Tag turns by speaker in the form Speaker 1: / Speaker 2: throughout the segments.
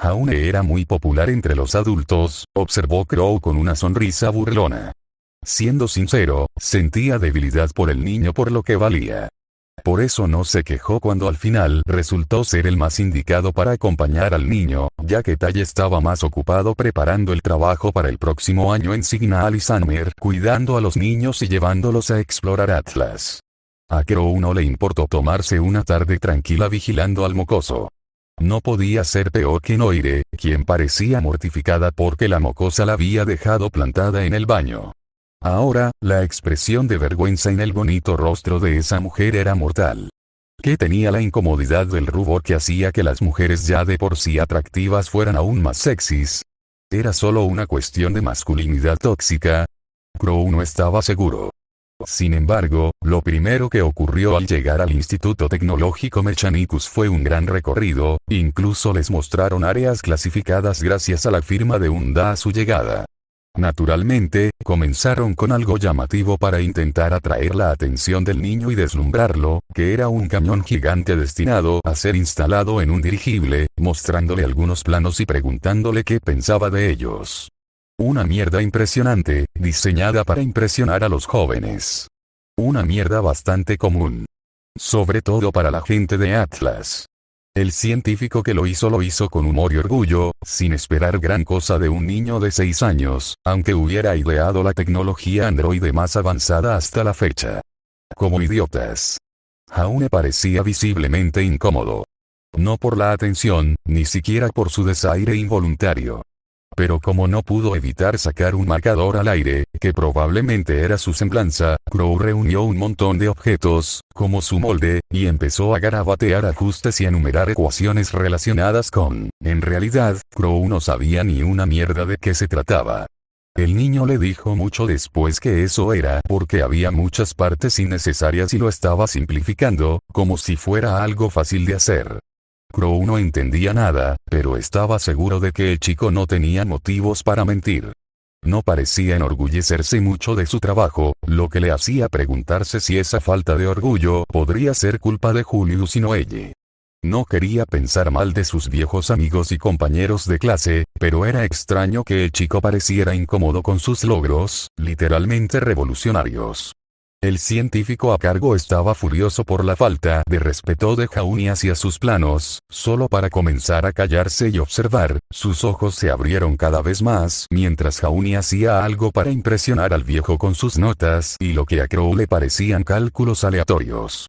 Speaker 1: Jaune era muy popular entre los adultos, observó Crow con una sonrisa burlona. Siendo sincero, sentía debilidad por el niño por lo que valía. Por eso no se quejó cuando al final resultó ser el más indicado para acompañar al niño, ya que Tai estaba más ocupado preparando el trabajo para el próximo año en Signal y Summer, cuidando a los niños y llevándolos a explorar Atlas. A Crow no le importó tomarse una tarde tranquila vigilando al mocoso. No podía ser peor que Noire, quien parecía mortificada porque la mocosa la había dejado plantada en el baño. Ahora, la expresión de vergüenza en el bonito rostro de esa mujer era mortal. Que tenía la incomodidad del rubor que hacía que las mujeres ya de por sí atractivas fueran aún más sexys. ¿Era solo una cuestión de masculinidad tóxica? Crow no estaba seguro. Sin embargo, lo primero que ocurrió al llegar al Instituto Tecnológico Mechanicus fue un gran recorrido, incluso les mostraron áreas clasificadas gracias a la firma de Unda a su llegada. Naturalmente, comenzaron con algo llamativo para intentar atraer la atención del niño y deslumbrarlo, que era un camión gigante destinado a ser instalado en un dirigible, mostrándole algunos planos y preguntándole qué pensaba de ellos. Una mierda impresionante, diseñada para impresionar a los jóvenes. Una mierda bastante común. Sobre todo para la gente de Atlas. El científico que lo hizo con humor y orgullo, sin esperar gran cosa de un niño de 6 años, aunque hubiera ideado la tecnología androide más avanzada hasta la fecha. Como idiotas. Jaune parecía visiblemente incómodo. No por la atención, ni siquiera por su desaire involuntario. Pero como no pudo evitar sacar un marcador al aire, que probablemente era su semblanza, Crow reunió un montón de objetos, como su molde, y empezó a garabatear ajustes y a enumerar ecuaciones relacionadas con... En realidad, Crow no sabía ni una mierda de qué se trataba. El niño le dijo mucho después que eso era porque había muchas partes innecesarias y lo estaba simplificando, como si fuera algo fácil de hacer. Crow no entendía nada, pero estaba seguro de que el chico no tenía motivos para mentir. No parecía enorgullecerse mucho de su trabajo, lo que le hacía preguntarse si esa falta de orgullo podría ser culpa de Julius y no ella. No quería pensar mal de sus viejos amigos y compañeros de clase, pero era extraño que el chico pareciera incómodo con sus logros, literalmente revolucionarios. El científico a cargo estaba furioso por la falta de respeto de Jaune hacia sus planos, solo para comenzar a callarse y observar, sus ojos se abrieron cada vez más mientras Jaune hacía algo para impresionar al viejo con sus notas y lo que a Crow le parecían cálculos aleatorios.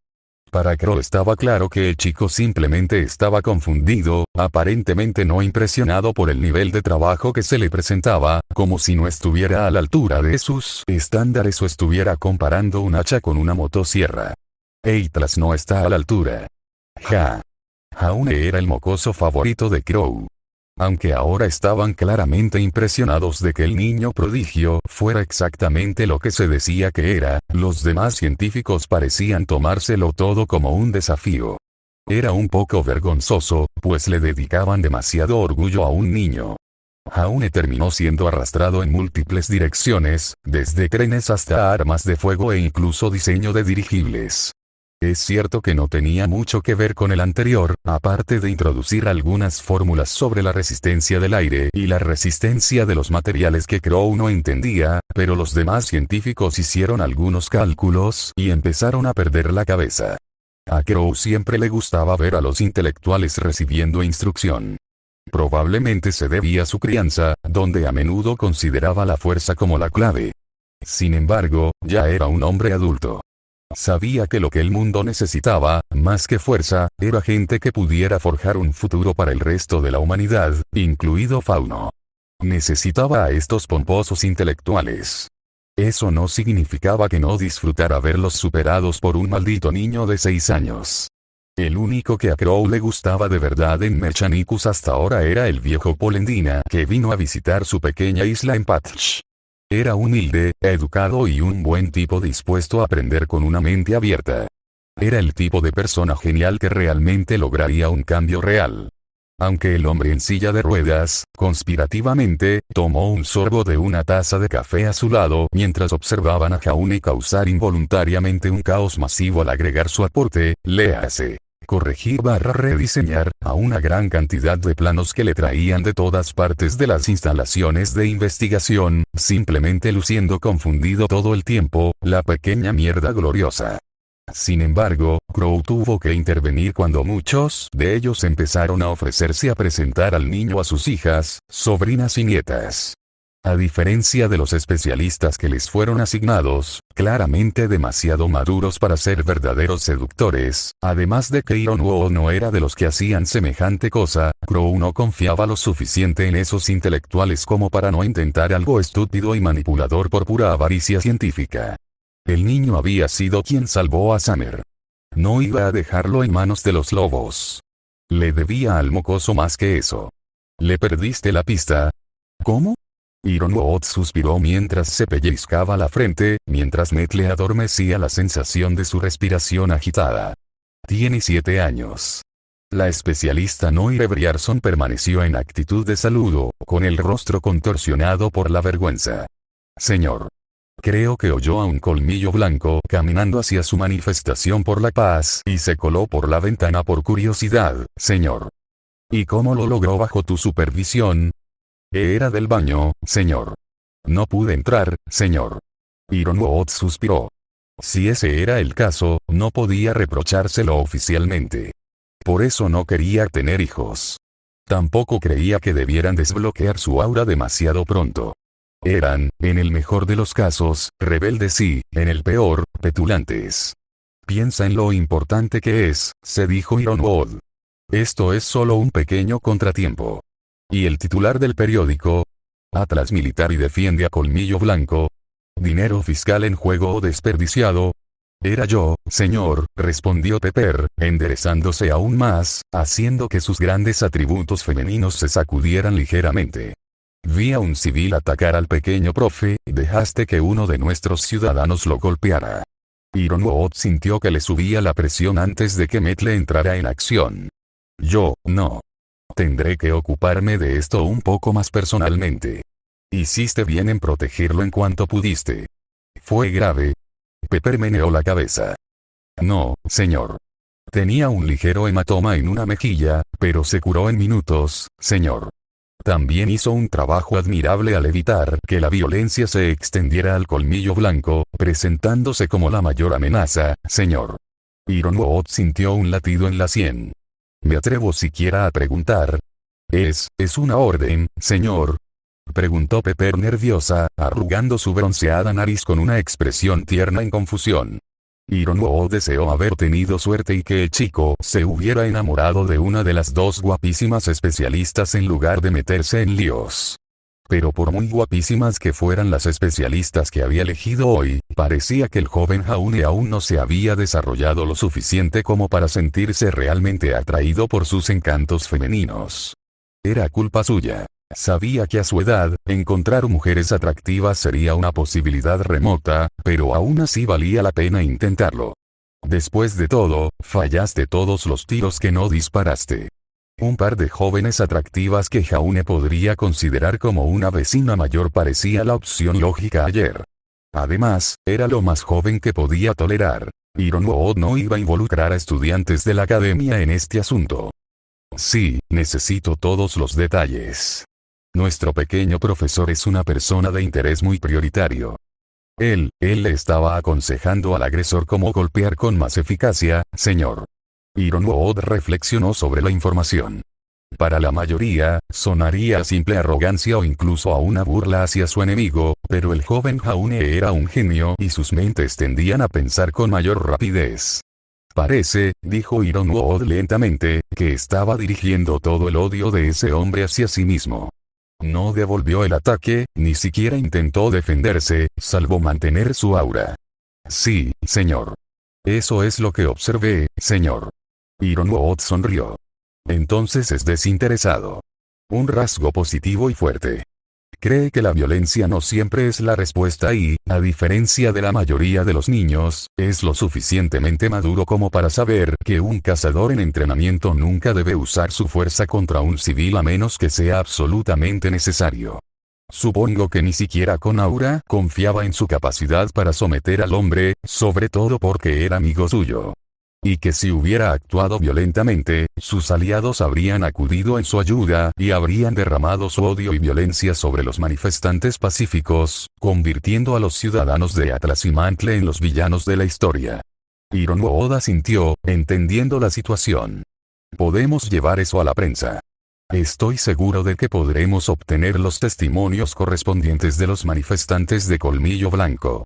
Speaker 1: Para Crow estaba claro que el chico simplemente estaba confundido, aparentemente no impresionado por el nivel de trabajo que se le presentaba, como si no estuviera a la altura de sus estándares o estuviera comparando un hacha con una motosierra. Atlas no está a la altura. Jaune era el mocoso favorito de Crow. Aunque ahora estaban claramente impresionados de que el niño prodigio fuera exactamente lo que se decía que era, los demás científicos parecían tomárselo todo como un desafío. Era un poco vergonzoso, pues le dedicaban demasiado orgullo a un niño. Jaune terminó siendo arrastrado en múltiples direcciones, desde trenes hasta armas de fuego e incluso diseño de dirigibles. Es cierto que no tenía mucho que ver con el anterior, aparte de introducir algunas fórmulas sobre la resistencia del aire y la resistencia de los materiales que Crow no entendía, pero los demás científicos hicieron algunos cálculos y empezaron a perder la cabeza. A Crow siempre le gustaba ver a los intelectuales recibiendo instrucción. Probablemente se debía a su crianza, donde a menudo consideraba la fuerza como la clave. Sin embargo, ya era un hombre adulto. Sabía que lo que el mundo necesitaba, más que fuerza, era gente que pudiera forjar un futuro para el resto de la humanidad, incluido Fauno. Necesitaba a estos pomposos intelectuales. Eso no significaba que no disfrutara verlos superados por un maldito niño de 6 años. El único que a Crow le gustaba de verdad en Mechanicus hasta ahora era el viejo Polendina que vino a visitar su pequeña isla en Patch. Era humilde, educado y un buen tipo dispuesto a aprender con una mente abierta. Era el tipo de persona genial que realmente lograría un cambio real. Aunque el hombre en silla de ruedas, conspirativamente, tomó un sorbo de una taza de café a su lado mientras observaban a Jaune causar involuntariamente un caos masivo al agregar su aporte, léase. corregir rediseñar a una gran cantidad de planos que le traían de todas partes de las instalaciones de investigación, simplemente luciendo confundido todo el tiempo, la pequeña mierda gloriosa. Sin embargo, Crow tuvo que intervenir cuando muchos de ellos empezaron a ofrecerse a presentar al niño a sus hijas, sobrinas y nietas. A diferencia de los especialistas que les fueron asignados, claramente demasiado maduros para ser verdaderos seductores, además de que Ironwo no era de los que hacían semejante cosa, Crow no confiaba lo suficiente en esos intelectuales como para no intentar algo estúpido y manipulador por pura avaricia científica. El niño había sido quien salvó a Summer. No iba a dejarlo en manos de los lobos. Le debía al mocoso más que eso. ¿Le perdiste la pista? ¿Cómo? Ironwo suspiró mientras se pellizcaba la frente, mientras Metle adormecía la sensación de su respiración agitada. Tiene 7 años. La especialista Noire Briarson permaneció en actitud de saludo, con el rostro contorsionado por la vergüenza. Señor. Creo que oyó a un colmillo blanco caminando hacia su manifestación por la paz y se coló por la ventana por curiosidad, señor. ¿Y cómo lo logró bajo tu supervisión? Era del baño, señor. No pude entrar, señor. Ironwo suspiró. Si ese era el caso, no podía reprochárselo oficialmente. Por eso no quería tener hijos. Tampoco creía que debieran desbloquear su aura demasiado pronto. Eran, en el mejor de los casos, rebeldes y, en el peor, petulantes. Piensa en lo importante que es, se dijo Ironwo. Esto es solo un pequeño contratiempo. ¿Y el titular del periódico? Atlas Militar y defiende a Colmillo Blanco. ¿Dinero fiscal en juego o desperdiciado? Era yo, señor, respondió Pepper, enderezándose aún más, haciendo que sus grandes atributos femeninos se sacudieran ligeramente. Vi a un civil atacar al pequeño profe, dejaste que uno de nuestros ciudadanos lo golpeara. Ironwo sintió que le subía la presión antes de que Metle entrara en acción. Yo, no. Tendré que ocuparme de esto un poco más personalmente. Hiciste bien en protegerlo en cuanto pudiste. ¿Fue grave? Pepper meneó la cabeza. No, señor. Tenía un ligero hematoma en una mejilla, pero se curó en minutos, señor. También hizo un trabajo admirable al evitar que la violencia se extendiera al Colmillo Blanco, presentándose como la mayor amenaza, señor. Ironwo sintió un latido en la sien. ¿Me atrevo siquiera a preguntar? ¿Es una orden, señor? Preguntó Pepper nerviosa, arrugando su bronceada nariz con una expresión tierna en confusión. Ironwo deseó haber tenido suerte y que el chico se hubiera enamorado de una de las dos guapísimas especialistas en lugar de meterse en líos. Pero por muy guapísimas que fueran las especialistas que había elegido hoy, parecía que el joven Jaune aún no se había desarrollado lo suficiente como para sentirse realmente atraído por sus encantos femeninos. Era culpa suya. Sabía que a su edad, encontrar mujeres atractivas sería una posibilidad remota, pero aún así valía la pena intentarlo. Después de todo, fallaste todos los tiros que no disparaste. Un par de jóvenes atractivas que Jaune podría considerar como una vecina mayor parecía la opción lógica ayer. Además, era lo más joven que podía tolerar. Ironwo no iba a involucrar a estudiantes de la academia en este asunto. Sí, necesito todos los detalles. Nuestro pequeño profesor es una persona de interés muy prioritario. Él le estaba aconsejando al agresor cómo golpear con más eficacia, señor. Ironwo reflexionó sobre la información. Para la mayoría, sonaría a simple arrogancia o incluso a una burla hacia su enemigo, pero el joven Jaune era un genio y sus mentes tendían a pensar con mayor rapidez. Parece, dijo Ironwo lentamente, que estaba dirigiendo todo el odio de ese hombre hacia sí mismo. No devolvió el ataque, ni siquiera intentó defenderse, salvo mantener su aura. Sí, señor. Eso es lo que observé, señor. Ironwo sonrió. Entonces es desinteresado. Un rasgo positivo y fuerte. Cree que la violencia no siempre es la respuesta y, a diferencia de la mayoría de los niños, es lo suficientemente maduro como para saber que un cazador en entrenamiento nunca debe usar su fuerza contra un civil a menos que sea absolutamente necesario. Supongo que ni siquiera con Aura confiaba en su capacidad para someter al hombre, sobre todo porque era amigo suyo. Y que si hubiera actuado violentamente, sus aliados habrían acudido en su ayuda y habrían derramado su odio y violencia sobre los manifestantes pacíficos, convirtiendo a los ciudadanos de Atlas y Mantle en los villanos de la historia. Hironobu Oda sintió, entendiendo la situación. Podemos llevar eso a la prensa. Estoy seguro de que podremos obtener los testimonios correspondientes de los manifestantes de Colmillo Blanco.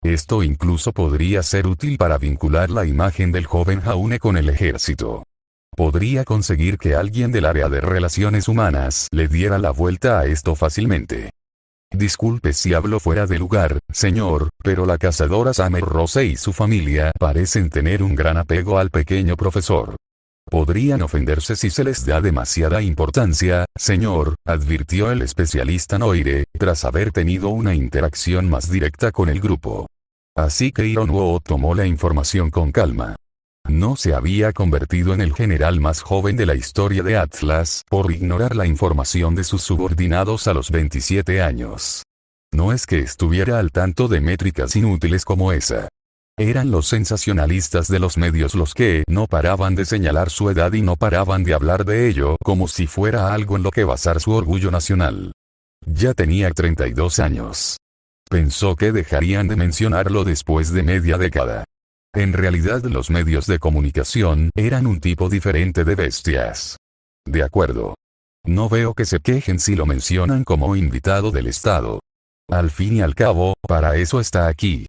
Speaker 1: Esto incluso podría ser útil para vincular la imagen del joven Jaune con el ejército. Podría conseguir que alguien del área de relaciones humanas le diera la vuelta a esto fácilmente. Disculpe si hablo fuera de lugar, señor, pero la cazadora Summer Rose y su familia parecen tener un gran apego al pequeño profesor. Podrían ofenderse si se les da demasiada importancia, señor, advirtió el especialista Noire, tras haber tenido una interacción más directa con el grupo. Así que Hironobu tomó la información con calma. No se había convertido en el general más joven de la historia de Atlas por ignorar la información de sus subordinados a los 27 años. No es que estuviera al tanto de métricas inútiles como esa. Eran los sensacionalistas de los medios los que no paraban de señalar su edad y no paraban de hablar de ello como si fuera algo en lo que basar su orgullo nacional. Ya tenía 32 años. Pensó que dejarían de mencionarlo después de media década. En realidad los medios de comunicación eran un tipo diferente de bestias. De acuerdo. No veo que se quejen si lo mencionan como invitado del Estado. Al fin y al cabo, para eso está aquí.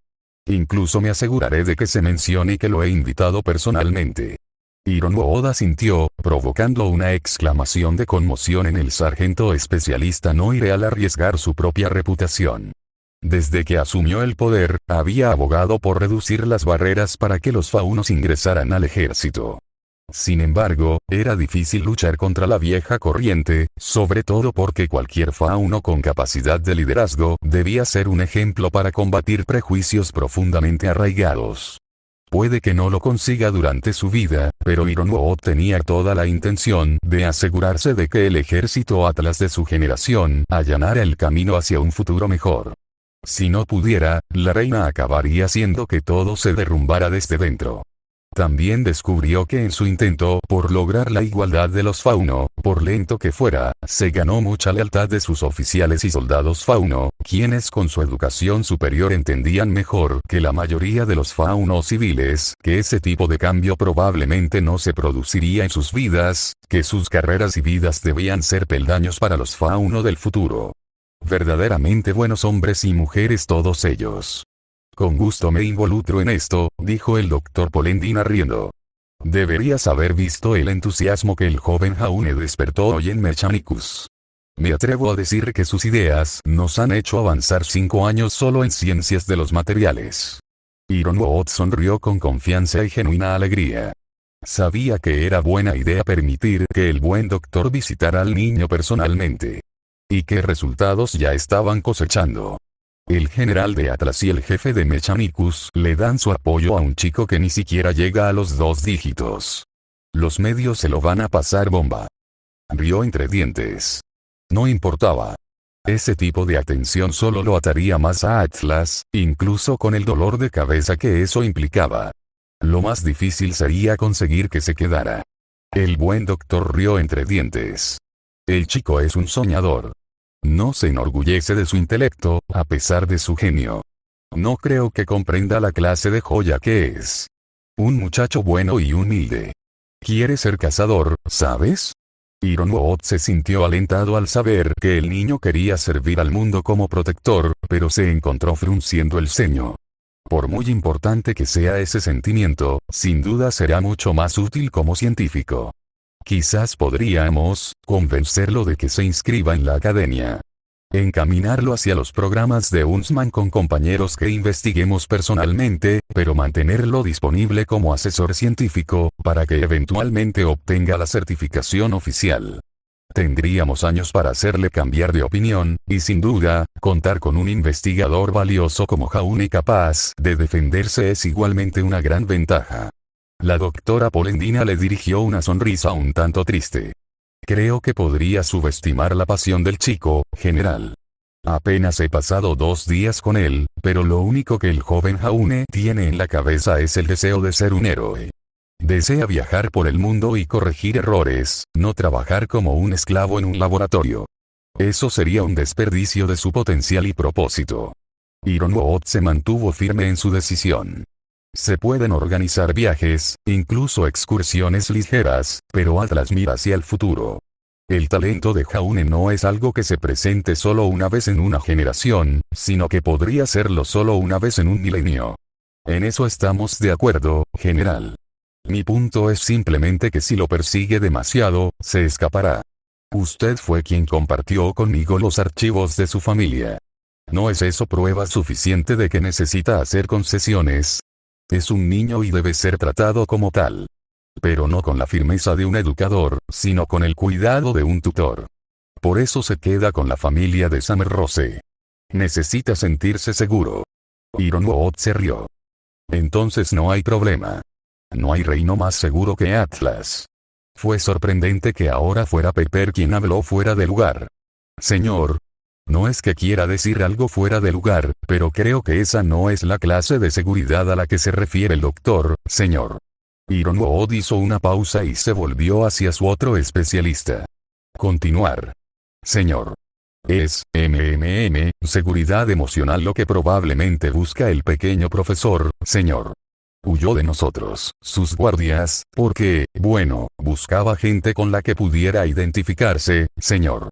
Speaker 1: Incluso me aseguraré de que se mencione que lo he invitado personalmente. Hironobu Oda sintió, provocando una exclamación de conmoción en el sargento especialista Noire al arriesgar su propia reputación. Desde que asumió el poder, había abogado por reducir las barreras para que los faunos ingresaran al ejército. Sin embargo, era difícil luchar contra la vieja corriente, sobre todo porque cualquier fauno con capacidad de liderazgo debía ser un ejemplo para combatir prejuicios profundamente arraigados. Puede que no lo consiga durante su vida, pero Hironobu tenía toda la intención de asegurarse de que el ejército Atlas de su generación allanara el camino hacia un futuro mejor. Si no pudiera, la reina acabaría haciendo que todo se derrumbara desde dentro. También descubrió que en su intento por lograr la igualdad de los fauno, por lento que fuera, se ganó mucha lealtad de sus oficiales y soldados fauno, quienes con su educación superior entendían mejor que la mayoría de los faunos civiles, que ese tipo de cambio probablemente no se produciría en sus vidas, que sus carreras y vidas debían ser peldaños para los fauno del futuro. Verdaderamente buenos hombres y mujeres todos ellos. Con gusto me involucro en esto, dijo el doctor Polendina riendo. Deberías haber visto el entusiasmo que el joven Jaune despertó hoy en Mechanicus. Me atrevo a decir que sus ideas nos han hecho avanzar 5 años solo en ciencias de los materiales. Hironobu sonrió con confianza y genuina alegría. Sabía que era buena idea permitir que el buen doctor visitara al niño personalmente. Y qué resultados ya estaban cosechando. El general de Atlas y el jefe de Mechanicus le dan su apoyo a un chico que ni siquiera llega a los 2 dígitos. Los medios se lo van a pasar bomba. Rió entre dientes. No importaba. Ese tipo de atención solo lo ataría más a Atlas, incluso con el dolor de cabeza que eso implicaba. Lo más difícil sería conseguir que se quedara. El buen doctor rió entre dientes. El chico es un soñador. No se enorgullece de su intelecto, a pesar de su genio. No creo que comprenda la clase de joya que es. Un muchacho bueno y humilde. Quiere ser cazador, ¿sabes? Hironobu se sintió alentado al saber que el niño quería servir al mundo como protector, pero se encontró frunciendo el ceño. Por muy importante que sea ese sentimiento, sin duda será mucho más útil como científico. Quizás podríamos convencerlo de que se inscriba en la academia. Encaminarlo hacia los programas de Huntsman con compañeros que investiguemos personalmente, pero mantenerlo disponible como asesor científico, para que eventualmente obtenga la certificación oficial. Tendríamos años para hacerle cambiar de opinión, y sin duda, contar con un investigador valioso como Jaune capaz de defenderse es igualmente una gran ventaja. La doctora Polendina le dirigió una sonrisa un tanto triste. Creo que podría subestimar la pasión del chico, general. Apenas he pasado 2 días con él, pero lo único que el joven Jaune tiene en la cabeza es el deseo de ser un héroe. Desea viajar por el mundo y corregir errores, no trabajar como un esclavo en un laboratorio. Eso sería un desperdicio de su potencial y propósito. Ironwood se mantuvo firme en su decisión. Se pueden organizar viajes, incluso excursiones ligeras, pero Atlas mira hacia el futuro. El talento de Jaune no es algo que se presente solo una vez en una generación, sino que podría serlo solo una vez en un milenio. En eso estamos de acuerdo, general. Mi punto es simplemente que si lo persigue demasiado, se escapará. Usted fue quien compartió conmigo los archivos de su familia. ¿No es eso prueba suficiente de que necesita hacer concesiones? Es un niño y debe ser tratado como tal. Pero no con la firmeza de un educador, sino con el cuidado de un tutor. Por eso se queda con la familia de Summer Rose. Necesita sentirse seguro. Ironwood se rió. Entonces no hay problema. No hay reino más seguro que Atlas. Fue sorprendente que ahora fuera Pepper quien habló fuera de lugar. Señor. No es que quiera decir algo fuera de lugar, pero creo que esa no es la clase de seguridad a la que se refiere el doctor, señor. Ironwood hizo una pausa y se volvió hacia su otro especialista. Continuar. Señor. Es, seguridad emocional lo que probablemente busca el pequeño profesor, señor. Huyó de nosotros, sus guardias, porque, bueno, buscaba gente con la que pudiera identificarse, señor.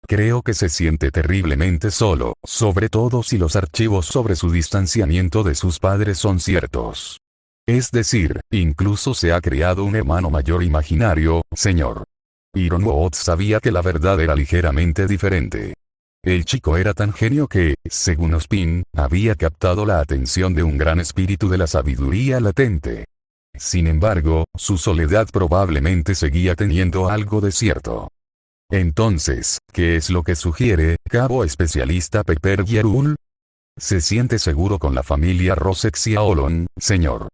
Speaker 1: Creo que se siente terriblemente solo, sobre todo si los archivos sobre su distanciamiento de sus padres son ciertos. Es decir, incluso se ha creado un hermano mayor imaginario, señor. Ironwood sabía que la verdad era ligeramente diferente. El chico era tan genio que, según Ospin, había captado la atención de un gran espíritu de la sabiduría latente. Sin embargo, su soledad probablemente seguía teniendo algo de cierto. Entonces, ¿qué es lo que sugiere, cabo especialista Pepper Yerul? Se siente seguro con la familia Rosexiaolon, señor.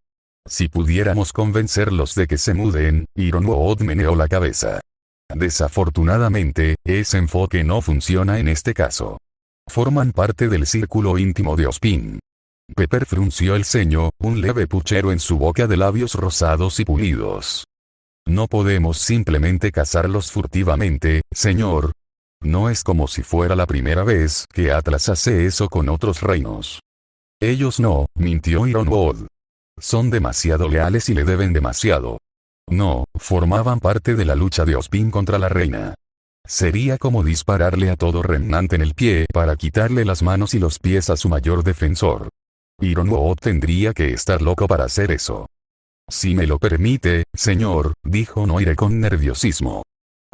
Speaker 1: Si pudiéramos convencerlos de que se muden, Ironwood meneó la cabeza. Desafortunadamente, ese enfoque no funciona en este caso. Forman parte del círculo íntimo de Ospin. Pepper frunció el ceño, un leve puchero en su boca de labios rosados y pulidos. No podemos simplemente cazarlos furtivamente, señor. No es como si fuera la primera vez que Atlas hace eso con otros reinos. Ellos no, mintió Ironwood. Son demasiado leales y le deben demasiado. No, formaban parte de la lucha de Ospin contra la reina. Sería como dispararle a todo remanente en el pie para quitarle las manos y los pies a su mayor defensor. Ironwood tendría que estar loco para hacer eso. Si me lo permite, señor, dijo Noire con nerviosismo.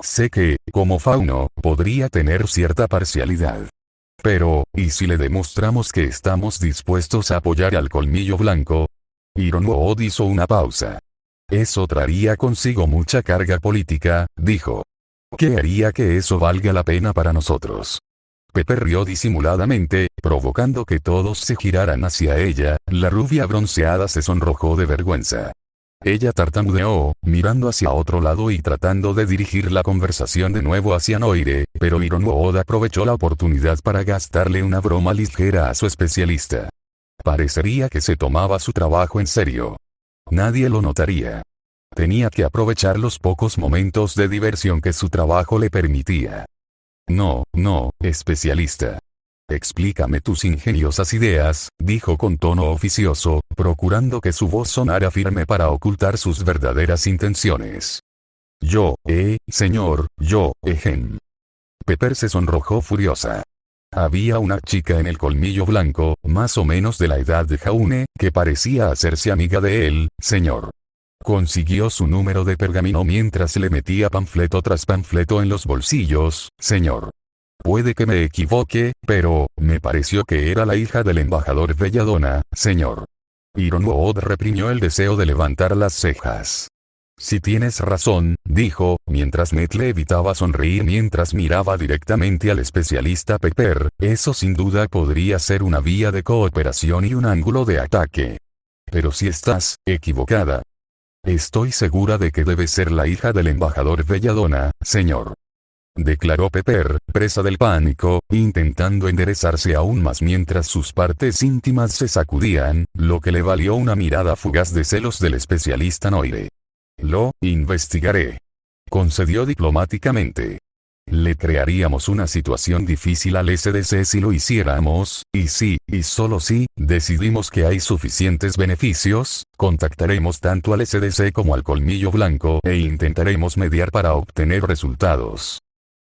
Speaker 1: Sé que, como fauno, podría tener cierta parcialidad. Pero, ¿y si le demostramos que estamos dispuestos a apoyar al colmillo blanco? Ironwood hizo una pausa. Eso traería consigo mucha carga política, dijo. ¿Qué haría que eso valga la pena para nosotros? Pepper rió disimuladamente, provocando que todos se giraran hacia ella. La rubia bronceada se sonrojó de vergüenza. Ella tartamudeó, mirando hacia otro lado y tratando de dirigir la conversación de nuevo hacia Noire, pero Ironwood aprovechó la oportunidad para gastarle una broma ligera a su especialista. Parecería que se tomaba su trabajo en serio. Nadie lo notaría. Tenía que aprovechar los pocos momentos de diversión que su trabajo le permitía. No, especialista. Explícame tus ingeniosas ideas, dijo con tono oficioso, procurando que su voz sonara firme para ocultar sus verdaderas intenciones. Señor, Pepper se sonrojó furiosa. Había una chica en el colmillo blanco, más o menos de la edad de Jaune, que parecía hacerse amiga de él, señor. Consiguió su número de pergamino mientras le metía panfleto tras panfleto en los bolsillos, señor. Puede que me equivoque, pero, me pareció que era la hija del embajador Belladonna, señor. Ironwood reprimió el deseo de levantar las cejas. Si tienes razón, dijo, mientras Metle evitaba sonreír mientras miraba directamente al especialista Pepper, eso sin duda podría ser una vía de cooperación y un ángulo de ataque. Pero si estás equivocada. Estoy segura de que debe ser la hija del embajador Belladonna, señor. Declaró Pepper, presa del pánico, intentando enderezarse aún más mientras sus partes íntimas se sacudían, lo que le valió una mirada fugaz de celos del especialista Noire. Lo investigaré. Concedió diplomáticamente. Le crearíamos una situación difícil al SDC si lo hiciéramos, y si, y solo si, decidimos que hay suficientes beneficios, contactaremos tanto al SDC como al Colmillo Blanco e intentaremos mediar para obtener resultados.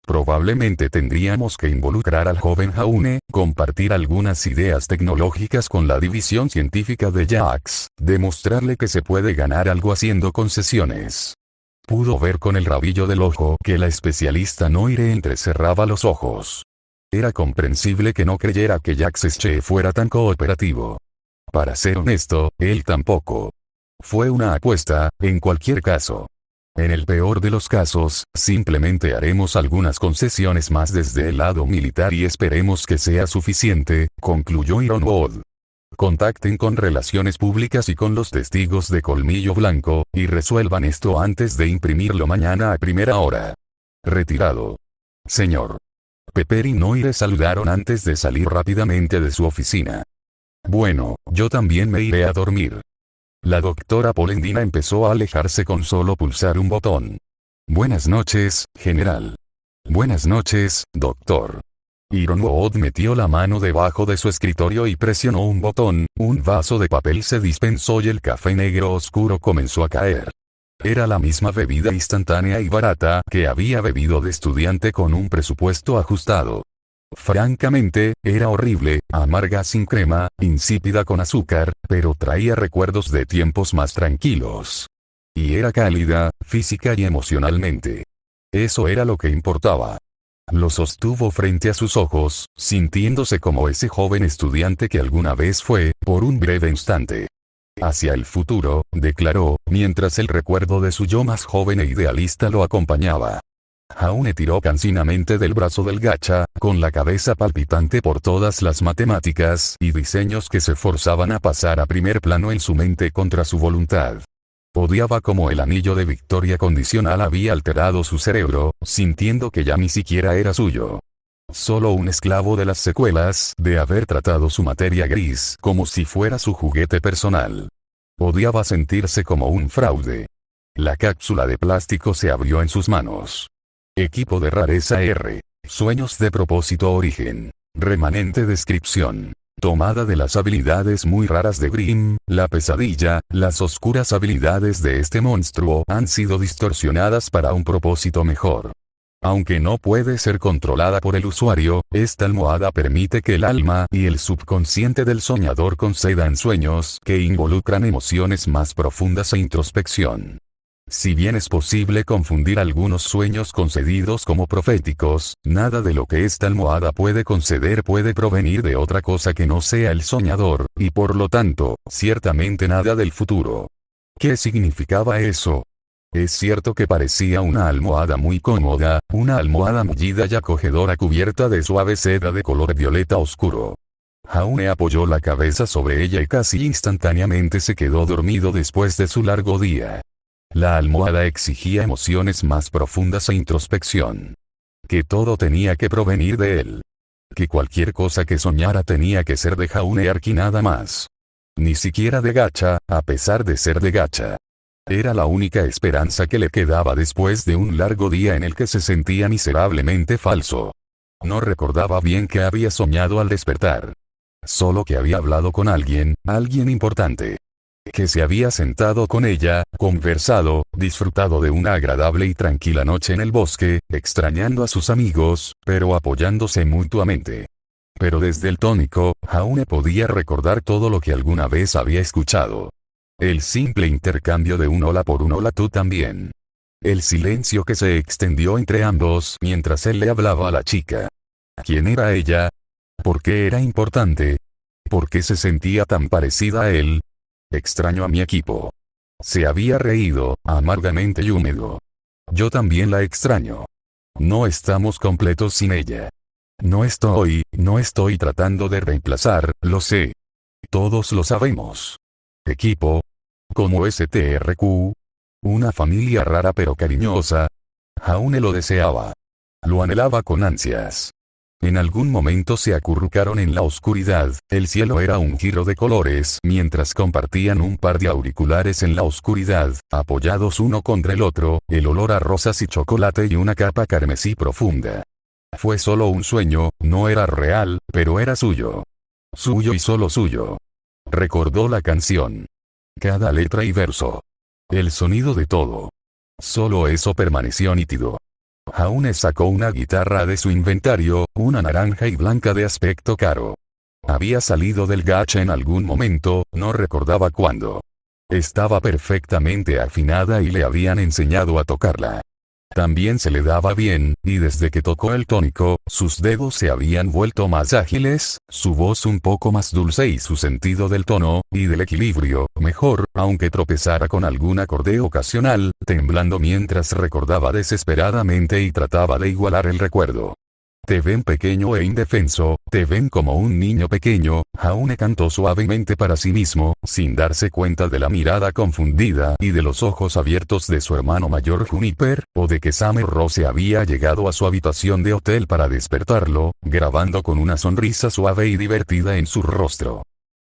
Speaker 1: Probablemente tendríamos que involucrar al joven Jaune, compartir algunas ideas tecnológicas con la división científica de Jax, demostrarle que se puede ganar algo haciendo concesiones. Pudo ver con el rabillo del ojo que la especialista Noire entrecerraba los ojos. Era comprensible que no creyera que Jax Che fuera tan cooperativo. Para ser honesto, él tampoco. Fue una apuesta, en cualquier caso. En el peor de los casos, simplemente haremos algunas concesiones más desde el lado militar y esperemos que sea suficiente, concluyó Ironwood. Contacten con Relaciones Públicas y con los testigos de Colmillo Blanco, y resuelvan esto antes de imprimirlo mañana a primera hora. Retirado. Señor. Pepper y Noire saludaron antes de salir rápidamente de su oficina. Bueno, yo también me iré a dormir. La doctora Polendina empezó a alejarse con solo pulsar un botón. Buenas noches, general. Buenas noches, doctor. Ironwood metió la mano debajo de su escritorio y presionó un botón, un vaso de papel se dispensó y el café negro oscuro comenzó a caer. Era la misma bebida instantánea y barata que había bebido de estudiante con un presupuesto ajustado. Francamente, era horrible, amarga sin crema, insípida con azúcar, pero traía recuerdos de tiempos más tranquilos. Y era cálida, física y emocionalmente. Eso era lo que importaba. Lo sostuvo frente a sus ojos, sintiéndose como ese joven estudiante que alguna vez fue, por un breve instante. Hacia el futuro, declaró, mientras el recuerdo de su yo más joven e idealista lo acompañaba. Jaune tiró cansinamente del brazo del gacha, con la cabeza palpitante por todas las matemáticas y diseños que se forzaban a pasar a primer plano en su mente contra su voluntad. Odiaba cómo el anillo de victoria condicional había alterado su cerebro, sintiendo que ya ni siquiera era suyo. Solo un esclavo de las secuelas de haber tratado su materia gris como si fuera su juguete personal. Odiaba sentirse como un fraude. La cápsula de plástico se abrió en sus manos. Equipo de rareza R. Sueños de propósito origen. Remanente descripción. Tomada de las habilidades muy raras de Grimm, la pesadilla, las oscuras habilidades de este monstruo han sido distorsionadas para un propósito mejor. Aunque no puede ser controlada por el usuario, esta almohada permite que el alma y el subconsciente del soñador concedan sueños que involucran emociones más profundas e introspección. Si bien es posible confundir algunos sueños concedidos como proféticos, nada de lo que esta almohada puede conceder puede provenir de otra cosa que no sea el soñador, y por lo tanto, ciertamente nada del futuro. ¿Qué significaba eso? Es cierto que parecía una almohada muy cómoda, una almohada mullida y acogedora cubierta de suave seda de color violeta oscuro. Jaune apoyó la cabeza sobre ella y casi instantáneamente se quedó dormido después de su largo día. La almohada exigía emociones más profundas e introspección. Que todo tenía que provenir de él. Que cualquier cosa que soñara tenía que ser de Jaune Arki nada más. Ni siquiera de gacha, a pesar de ser de gacha. Era la única esperanza que le quedaba después de un largo día en el que se sentía miserablemente falso. No recordaba bien qué había soñado al despertar. Solo que había hablado con alguien importante. Que se había sentado con ella, conversado, disfrutado de una agradable y tranquila noche en el bosque, extrañando a sus amigos, pero apoyándose mutuamente. Pero desde el tónico, Jaune podía recordar todo lo que alguna vez había escuchado. El simple intercambio de un hola por un hola tú también. El silencio que se extendió entre ambos mientras él le hablaba a la chica. ¿Quién era ella? ¿Por qué era importante? ¿Por qué se sentía tan parecida a él? Extraño a mi equipo. Se había reído, amargamente y húmedo. Yo también la extraño. No estamos completos sin ella. No estoy tratando de reemplazar, lo sé. Todos lo sabemos. Equipo. Como STRQ. Una familia rara pero cariñosa. Jaune lo deseaba. Lo anhelaba con ansias. En algún momento se acurrucaron en la oscuridad, el cielo era un giro de colores mientras compartían un par de auriculares en la oscuridad, apoyados uno contra el otro, el olor a rosas y chocolate y una capa carmesí profunda. Fue solo un sueño, no era real, pero era suyo. Suyo y solo suyo. Recordó la canción. Cada letra y verso. El sonido de todo. Solo eso permaneció nítido. Jaune sacó una guitarra de su inventario, una naranja y blanca de aspecto caro. Había salido del gacha en algún momento, no recordaba cuándo. Estaba perfectamente afinada y le habían enseñado a tocarla. También se le daba bien, y desde que tocó el tónico, sus dedos se habían vuelto más ágiles, su voz un poco más dulce y su sentido del tono, y del equilibrio, mejor, aunque tropezara con algún acorde ocasional, temblando mientras recordaba desesperadamente y trataba de igualar el recuerdo. Te ven pequeño e indefenso, te ven como un niño pequeño, Jaune cantó suavemente para sí mismo, sin darse cuenta de la mirada confundida y de los ojos abiertos de su hermano mayor Juniper, o de que Summer Rose había llegado a su habitación de hotel para despertarlo, grabando con una sonrisa suave y divertida en su rostro.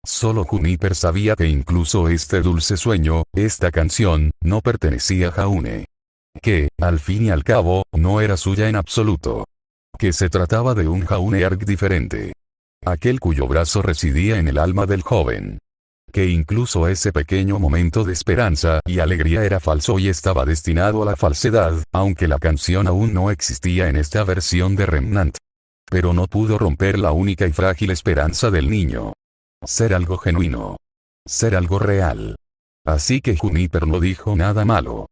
Speaker 1: Solo Juniper sabía que incluso este dulce sueño, esta canción, no pertenecía a Jaune. Que, al fin y al cabo, no era suya en absoluto. Que se trataba de un Jaune Arc diferente. Aquel cuyo brazo residía en el alma del joven. Que incluso ese pequeño momento de esperanza y alegría era falso y estaba destinado a la falsedad, aunque la canción aún no existía en esta versión de Remnant. Pero no pudo romper la única y frágil esperanza del niño. Ser algo genuino. Ser algo real. Así que Juniper no dijo nada malo.